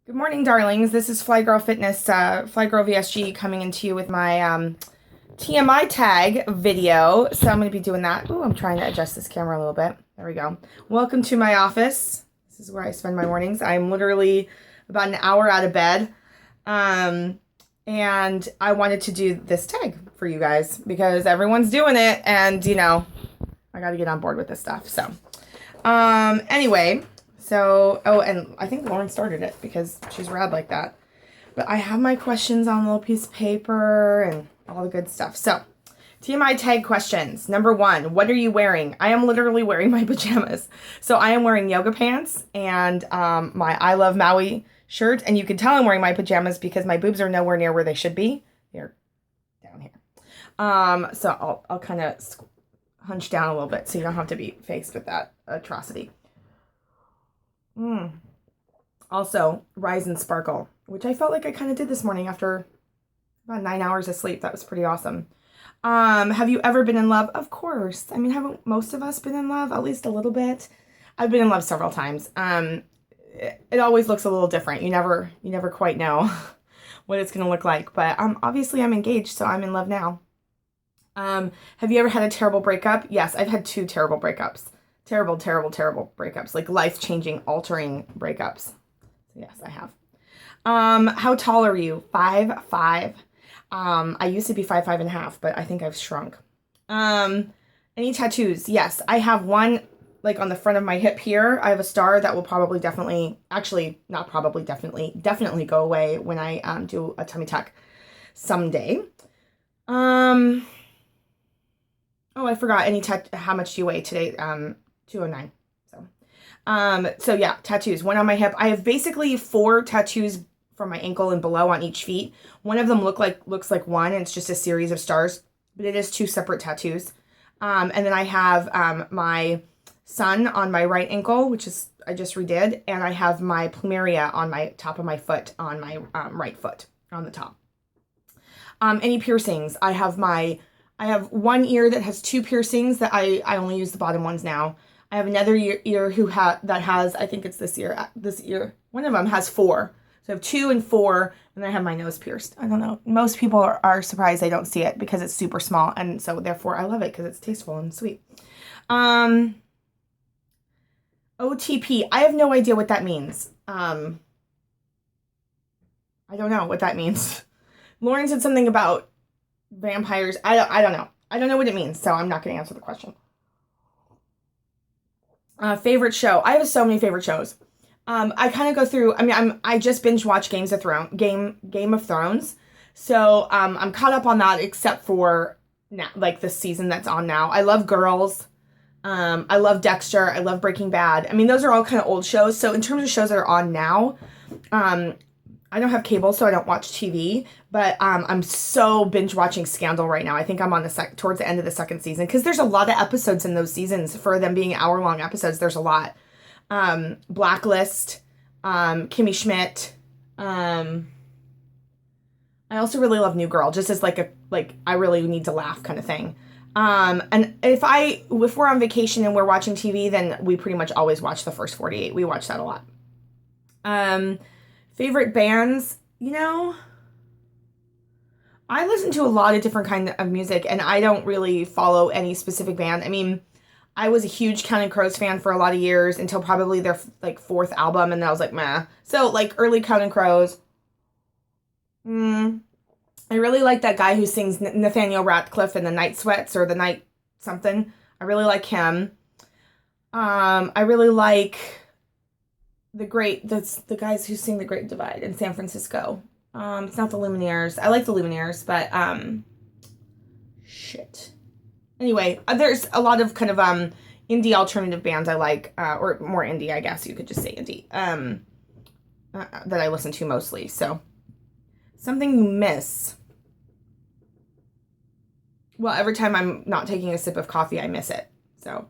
Good morning, darlings. This is Fly Girl Fitness, Fly Girl VSG coming into you with my TMI tag video. So I'm going to be doing that. Ooh, I'm trying to adjust this camera a little bit. There we go. Welcome to my office. This is where I spend my mornings. I'm literally about an hour out of bed. And I wanted to do this tag for you guys because everyone's doing it. And, you know, I got to get on board with this stuff. So, anyway... So, oh, and I think Lauren started it because she's rad like that. But I have my questions on a little piece of paper and all the good stuff. So, TMI tag questions. Number 1, what are you wearing? I am literally wearing my pajamas. So, I am wearing yoga pants and my I Love Maui shirt. And you can tell I'm wearing my pajamas because my boobs are nowhere near where they should be. They're down here. So, I'll kind of hunch down a little bit so you don't have to be faced with that atrocity. Also, Rise and Sparkle, which I felt like I kind of did this morning after about 9 hours of sleep. That was pretty awesome. Have you ever been in love? Of course. I mean, haven't most of us been in love? At least a little bit. I've been in love several times. It always looks a little different. You never quite know what it's going to look like. But obviously I'm engaged, so I'm in love now. Have you ever had a terrible breakup? Yes, I've had 2 terrible breakups. Terrible breakups, like life-changing, altering breakups. Yes, I have. How tall are you? 5'5". I used to be 5'5.5", but I think I've shrunk. Any tattoos? Yes, I have one, like on the front of my hip here. I have a star that will probably definitely go away when I do a tummy tuck someday. Oh, I forgot how much do you weigh today? 209. So yeah, tattoos. One on my hip. I have basically 4 tattoos from my ankle and below on each feet. One of them looks like one, and it's just a series of stars, but it is 2 separate tattoos. And then I have my sun on my right ankle, which is I just redid, and I have my plumeria on my top of my foot on my right foot on the top. Any piercings? I have one ear that has 2 piercings that I only use the bottom ones now. I have another ear that has, I think it's this ear. One of them has 4. So I have 2 and 4, and then I have my nose pierced. I don't know. Most people are surprised they don't see it because it's super small, and so therefore I love it because it's tasteful and sweet. OTP. I have no idea what that means. I don't know what that means. Lauren said something about vampires. I don't know. I don't know what it means, so I'm not going to answer the question. Favorite show. I have so many favorite shows. I kind of go through. I mean, I just binge watch Game of Thrones, so I'm caught up on that except for now, like the season that's on now. I love Girls. I love Dexter. I love Breaking Bad. I mean, those are all kind of old shows. So in terms of shows that are on now, I don't have cable, so I don't watch TV, but I'm so binge watching Scandal right now. I think I'm on towards the end of the 2nd season because there's a lot of episodes in those seasons. For them being hour-long episodes, there's a lot. Blacklist, Kimmy Schmidt. I also really love New Girl, just as like I really need to laugh kind of thing. And if we're on vacation and we're watching TV, then we pretty much always watch the first 48. We watch that a lot. Favorite bands, I listen to a lot of different kinds of music, and I don't really follow any specific band. I mean, I was a huge Counting Crows fan for a lot of years until probably their 4th album, and then I was like, meh. So, early Counting Crows. I really like that guy who sings Nathaniel Ratcliffe in the Night Sweats or the Night something. I really like him. I really like the guys who sing The Great Divide in San Francisco. It's not the Lumineers. I like the Lumineers, but shit. Anyway, there's a lot of kind of indie alternative bands I like, or more indie, I guess you could just say indie, that I listen to mostly. So, something you miss. Well, every time I'm not taking a sip of coffee, I miss it. So,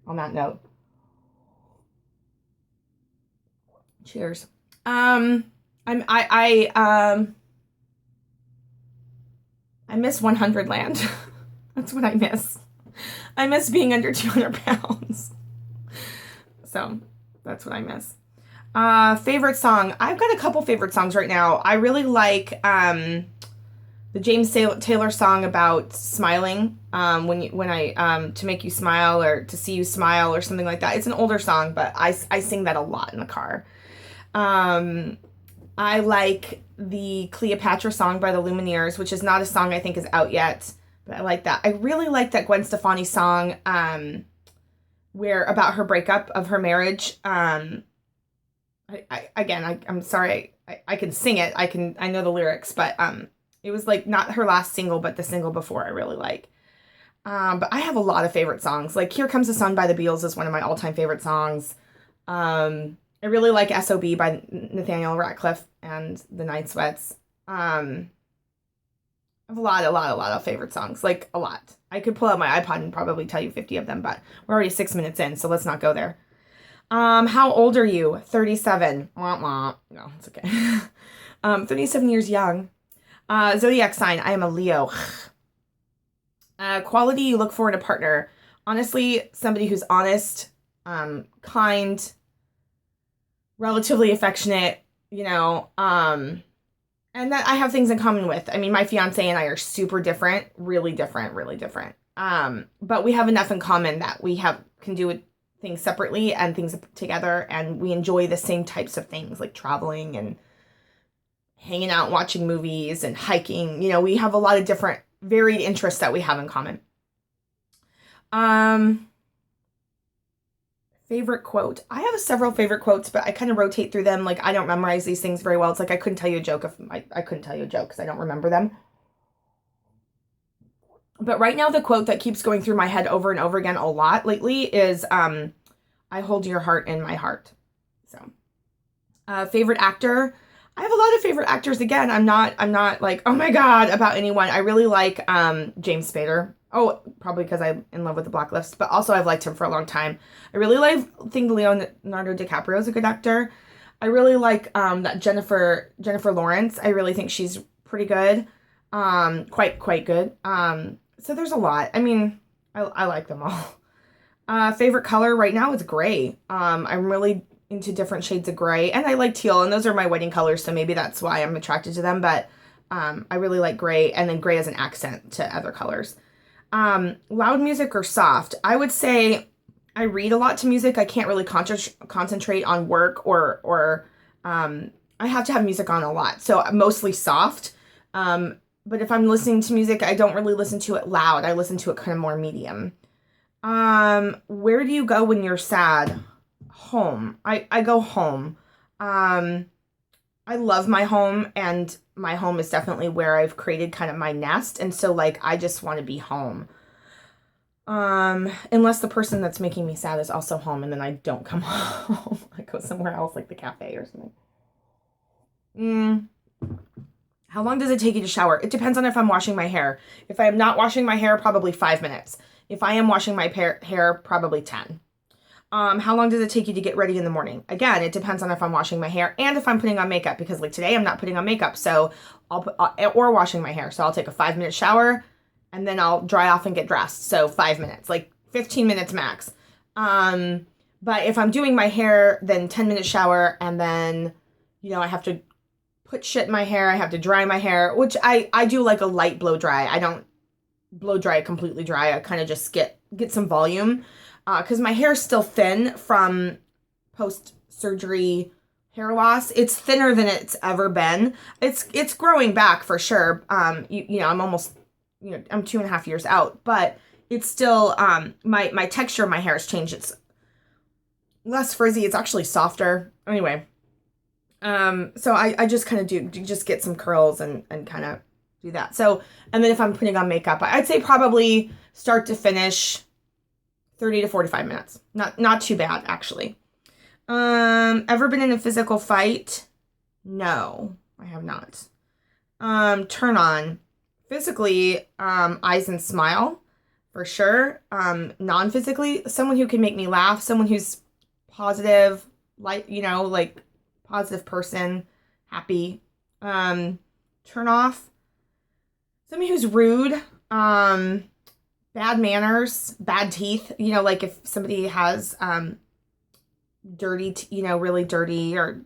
on that note. Cheers. I miss 100 land. That's what I miss. I miss being under 200 pounds. So that's what I miss. Favorite song. I've got a couple favorite songs right now. I really like the James Taylor song about smiling. When I to make you smile or to see you smile or something like that. It's an older song, but I sing that a lot in the car. I like the Cleopatra song by the Lumineers, which is not a song I think is out yet, but I like that. I really like that Gwen Stefani song where about her breakup of her marriage. I'm sorry, I can sing it. I know the lyrics, but it was like not her last single, but the single before I really like. But I have a lot of favorite songs. Like Here Comes the Sun by the Beatles is one of my all-time favorite songs. I really like SOB by Nathaniel Rateliff and the Night Sweats. I have a lot of favorite songs. Like a lot. I could pull out my iPod and probably tell you 50 of them, but we're already 6 minutes in, so let's not go there. How old are you? 37. Wah, wah. No, it's okay. 37 years young. Zodiac sign. I am a Leo. Quality you look for in a partner. Honestly, somebody who's honest, kind, relatively affectionate, and that I have things in common with. I mean, my fiance and I are super different, really different. But we have enough in common that we can do things separately and things together, and we enjoy the same types of things like traveling and hanging out, watching movies and hiking. We have a lot of different varied interests that we have in common. Favorite quote. I have several favorite quotes, but I kind of rotate through them. Like, I don't memorize these things very well. It's like I couldn't tell you a joke if I couldn't tell you a joke because I don't remember them. But right now, the quote that keeps going through my head over and over again a lot lately is, I hold your heart in my heart. So, favorite actor. I have a lot of favorite actors. Again, I'm not like, oh my God, about anyone. I really like, James Spader. Oh, probably because I'm in love with the Blacklist, but also I've liked him for a long time. I really think Leonardo DiCaprio is a good actor. I really like that Jennifer Lawrence. I really think she's pretty good, quite good. So there's a lot. I mean, I like them all. Favorite color right now is gray. I'm really into different shades of gray, and I like teal, and those are my wedding colors, so maybe that's why I'm attracted to them. But I really like gray, and then gray as an accent to other colors. Loud music or soft? I would say I read a lot to music. I can't really concentrate on work or I have to have music on a lot. So mostly soft. But if I'm listening to music, I don't really listen to it loud. I listen to it kind of more medium. Where do you go when you're sad? Home. I go home. I love my home, and my home is definitely where I've created kind of my nest. And so like, I just want to be home. Unless the person that's making me sad is also home, and then I don't come home. I go somewhere else, like the cafe or something. How long does it take you to shower? It depends on if I'm washing my hair. If I am not washing my hair, probably 5 minutes. If I am washing my hair, probably 10. How long does it take you to get ready in the morning? Again, it depends on if I'm washing my hair and if I'm putting on makeup, because like today I'm not putting on makeup, so or washing my hair. So I'll take a 5-minute shower and then I'll dry off and get dressed. So 5 minutes, like 15 minutes max. But if I'm doing my hair, then 10-minute shower, and then, I have to put shit in my hair. I have to dry my hair, which I do like a light blow dry. I don't blow dry it completely dry. I kind of just get some volume. Because my hair is still thin from post-surgery hair loss. It's thinner than it's ever been. It's growing back for sure. I'm almost, I'm 2.5 years out, but it's still, my texture of my hair has changed. It's less frizzy. It's actually softer. Anyway, so I just kind of just get some curls and kind of do that. So, and then if I'm putting on makeup, I'd say probably start to finish 30 to 45 minutes. Not too bad, actually. Ever been in a physical fight? No, I have not. Turn on. Physically, eyes and smile, for sure. Non-physically, someone who can make me laugh, someone who's positive, like positive person, happy. Turn off. Somebody who's rude, bad manners, bad teeth. Like if somebody has dirty, really dirty, or,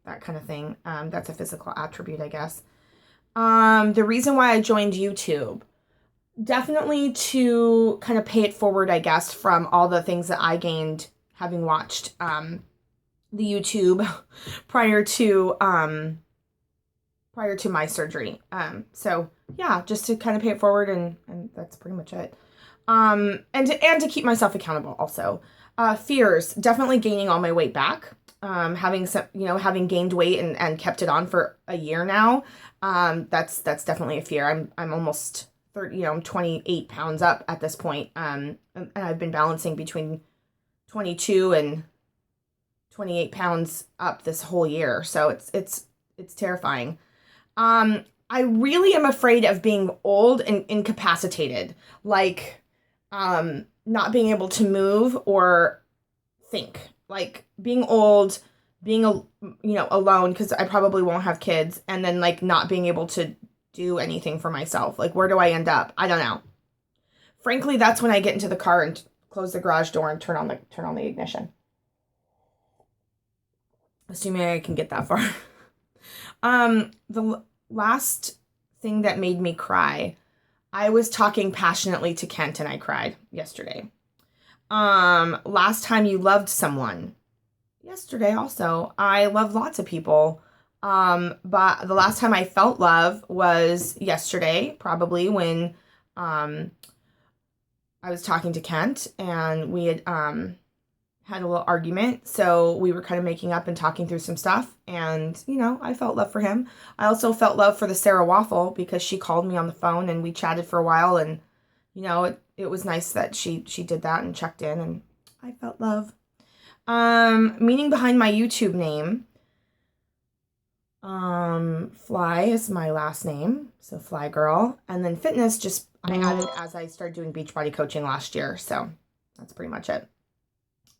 that kind of thing. That's a physical attribute, I guess. The reason why I joined YouTube, definitely to kind of pay it forward, I guess, from all the things that I gained having watched the YouTube prior to my surgery. So yeah, just to kind of pay it forward, and that's pretty much it. And to keep myself accountable also. Fears, definitely gaining all my weight back. Having gained weight and kept it on for a year now. That's definitely a fear. I'm almost 30, I'm 28 pounds up at this point. And I've been balancing between 22 and 28 pounds up this whole year. So it's terrifying. I really am afraid of being old and incapacitated, like not being able to move or think, like being old, being alone, because I probably won't have kids, and then like not being able to do anything for myself. Like, where do I end up? I don't know. Frankly, that's when I get into the car and close the garage door and turn on the ignition. Assuming I can get that far. The last thing that made me cry, I was talking passionately to Kent and I cried yesterday. Last time you loved someone. Yesterday also. I love lots of people. But the last time I felt love was yesterday, probably when I was talking to Kent, and we had had a little argument. So we were kind of making up and talking through some stuff, and I felt love for him. I also felt love for the Sarah Waffle, because she called me on the phone and we chatted for a while, and it was nice that she did that and checked in, and I felt love. Meaning behind my YouTube name, Fly is my last name, so Fly Girl, and then fitness just I added as I started doing Beachbody coaching last year. So that's pretty much it.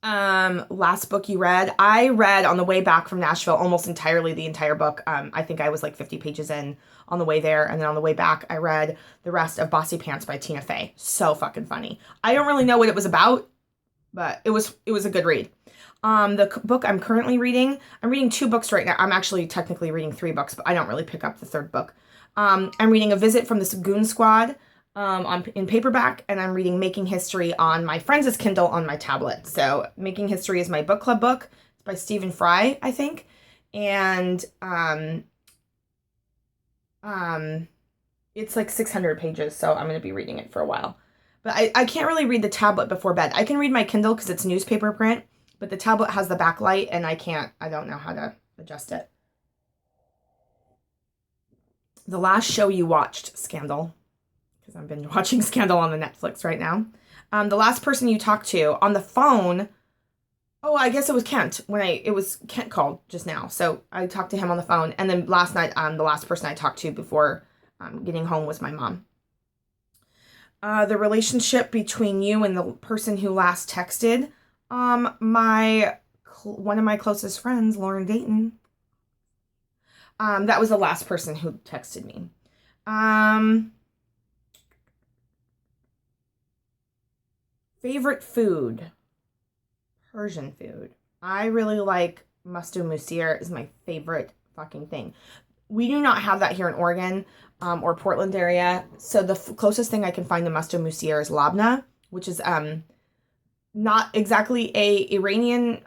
Last book you read. I read on the way back from Nashville almost entirely the entire book. I think I was like 50 pages in on the way there, and then on the way back I read the rest of Bossy Pants by Tina Fey. So fucking funny. I don't really know what it was about, but it was a good read. The book I'm currently reading, I'm reading 2 books right now. I'm actually technically reading 3 books, but I don't really pick up the 3rd book. I'm reading A Visit from the Goon Squad in paperback, and I'm reading Making History on my friend's Kindle on my tablet. So Making History is my book club book. It's by Stephen Fry, I think. And it's like 600 pages, so I'm going to be reading it for a while. But I can't really read the tablet before bed. I can read my Kindle because it's newspaper print, but the tablet has the backlight, and I don't know how to adjust it. The last show you watched, Scandal, because I've been watching Scandal on the Netflix right now. The last person you talked to on the phone, I guess it was Kent. It was Kent called just now, so I talked to him on the phone. And then last night, the last person I talked to before getting home was my mom. The relationship between you and the person who last texted, one of my closest friends, Lauren Dayton. That was the last person who texted me. Favorite food, Persian food. I really like musto musir is my favorite fucking thing. We do not have that here in Oregon or Portland area. So the closest thing I can find to musto musir is labna, which is not exactly a Iranian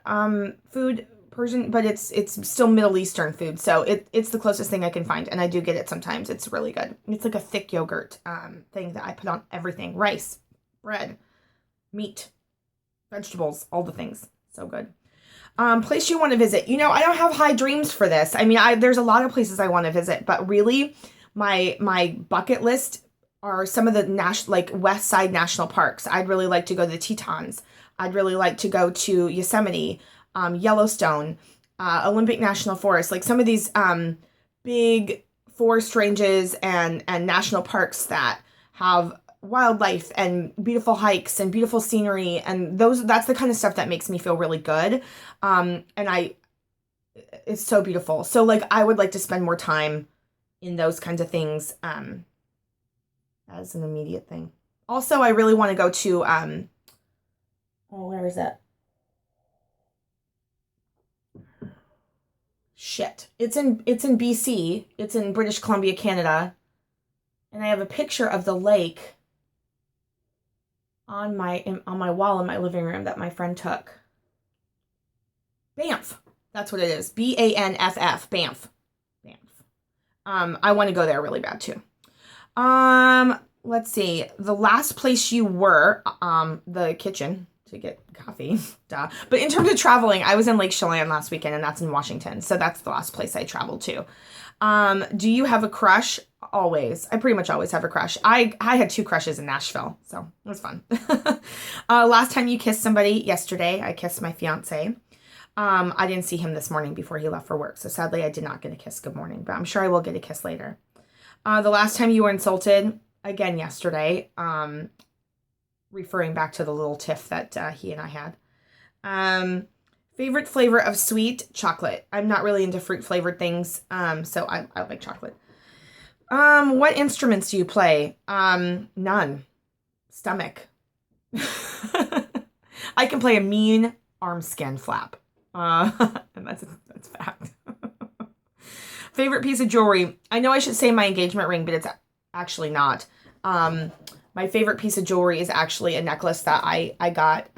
food, Persian, but it's still Middle Eastern food. So it's the closest thing I can find, and I do get it sometimes. It's really good. It's like a thick yogurt thing that I put on everything: rice, bread, meat, vegetables, all the things. So good. Place you want to visit. I don't have high dreams for this. I mean, there's a lot of places I want to visit, but really my bucket list are some of the West Side national parks. I'd really like to go to the Tetons. I'd really like to go to Yosemite, Yellowstone, Olympic National Forest, like some of these big forest ranges and national parks that have wildlife and beautiful hikes and beautiful scenery, and that's the kind of stuff that makes me feel really good. And it's so beautiful. So like I would like to spend more time in those kinds of things as an immediate thing. Also, I really want to go to where is it? Shit. It's in BC. It's in British Columbia, Canada. And I have a picture of the lake on my wall in my living room that my friend took. Banff. That's what it is. BANFF. Banff. Banff. I want to go there really bad too. Let's see. The last place you were, the kitchen to get coffee. Duh. But in terms of traveling, I was in Lake Chelan last weekend, and that's in Washington. So that's the last place I traveled to. Do you have a crush? Always. I pretty much always have a crush. I had 2 crushes in Nashville, so it was fun. Last time you kissed somebody? Yesterday, I kissed my fiance. I didn't see him this morning before he left for work, so sadly I did not get a kiss. Good morning, but I'm sure I will get a kiss later. The last time you were insulted? Again, yesterday. Referring back to the little tiff that he and I had. Favorite flavor of sweet? Chocolate. I'm not really into fruit flavored things, so I like chocolate. What instruments do you play? None. Stomach. I can play a mean arm skin flap. And that's fact. Favorite piece of jewelry? I know I should say my engagement ring, but it's actually not. My favorite piece of jewelry is actually a necklace that I got.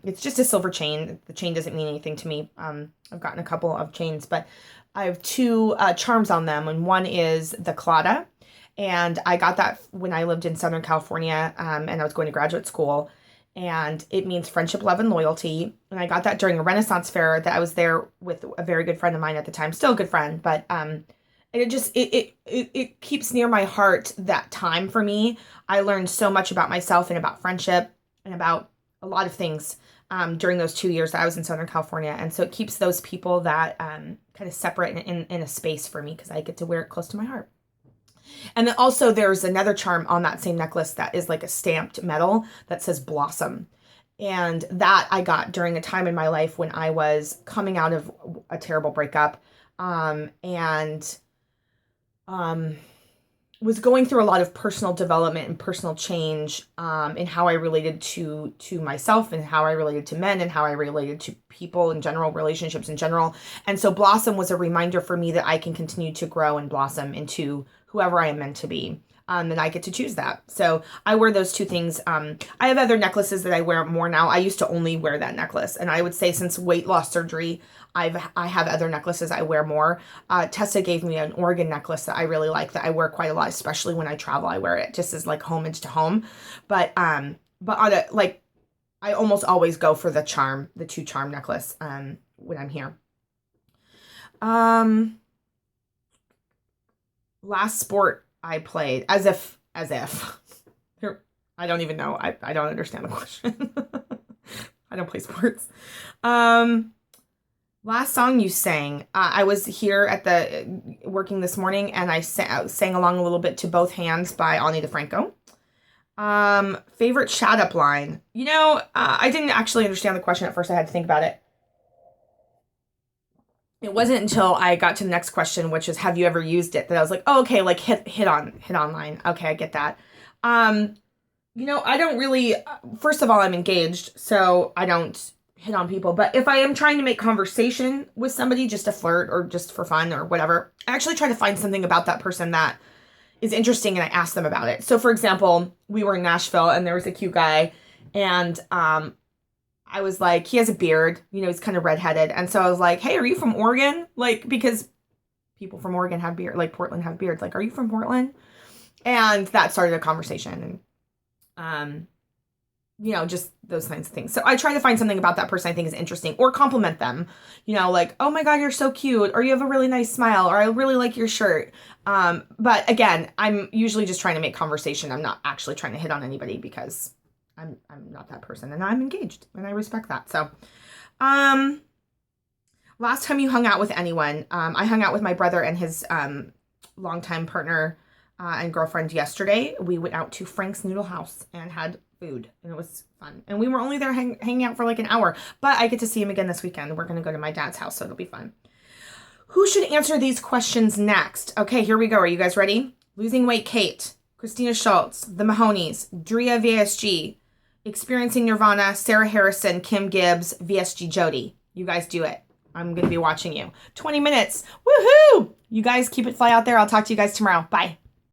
It's just a silver chain. The chain doesn't mean anything to me. I've gotten a couple of chains, but I have 2 charms on them, and one is the Clada, and I got that when I lived in Southern California, and I was going to graduate school, and it means friendship, love, and loyalty, and I got that during a Renaissance fair that I was there with a very good friend of mine at the time, still a good friend, but and it keeps near my heart that time for me. I learned so much about myself and about friendship and about a lot of things during those 2 years that I was in Southern California. And so it keeps those people that kind of separate in a space for me because I get to wear it close to my heart. And then also there's another charm on that same necklace that is like a stamped metal that says Blossom. And that I got during a time in my life when I was coming out of a terrible breakup and was going through a lot of personal development and personal change in how I related to myself and how I related to men and how I related to people in general, relationships in general. And so Blossom was a reminder for me that I can continue to grow and blossom into whoever I am meant to be. And I get to choose that. So I wear those 2 things. I have other necklaces that I wear more now. I used to only wear that necklace. And I would say since weight loss surgery, I have other necklaces I wear more. Tessa gave me an Oregon necklace that I really like that I wear quite a lot, especially when I travel. I wear it just as like homage to home. But on a, like, I almost always go for the 2 charm necklace when I'm here. Last sport I played, as if. I don't even know. I don't understand the question. I don't play sports. Last song you sang. I was here at the working this morning, and I sang along a little bit to Both Hands by Ani DeFranco. Favorite shout up line. I didn't actually understand the question at first. I had to think about it. It wasn't until I got to the next question, which is, have you ever used it, that I was like, oh, okay, like hit on line. Okay, I get that. I don't really, first of all, I'm engaged, so I don't hit on people. But if I am trying to make conversation with somebody, just to flirt or just for fun or whatever, I actually try to find something about that person that is interesting and I ask them about it. So for example, we were in Nashville and there was a cute guy and, I was like, he has a beard, he's kind of redheaded. And so I was like, hey, are you from Oregon? Like, because people from Oregon have beard, like Portland have beards. Like, are you from Portland? And that started a conversation and, just those kinds of things. So I try to find something about that person I think is interesting or compliment them, like, oh my God, you're so cute. Or you have a really nice smile. Or I really like your shirt. But again, I'm usually just trying to make conversation. I'm not actually trying to hit on anybody because I'm not that person and I'm engaged and I respect that. So, last time you hung out with anyone, I hung out with my brother and his, longtime partner, and girlfriend yesterday. We went out to Frank's Noodle House and had food and it was fun. And we were only there hanging out for like an hour, but I get to see him again this weekend. We're going to go to my dad's house, so it'll be fun. Who should answer these questions next? Okay, here we go. Are you guys ready? Losing Weight Kate, Christina Schultz, The Mahonies, Drea VSG, Experiencing Nirvana, Sarah Harrison, Kim Gibbs, VSG Jody. You guys do it. I'm going to be watching you. 20 minutes. Woohoo! You guys keep it fly out there. I'll talk to you guys tomorrow. Bye.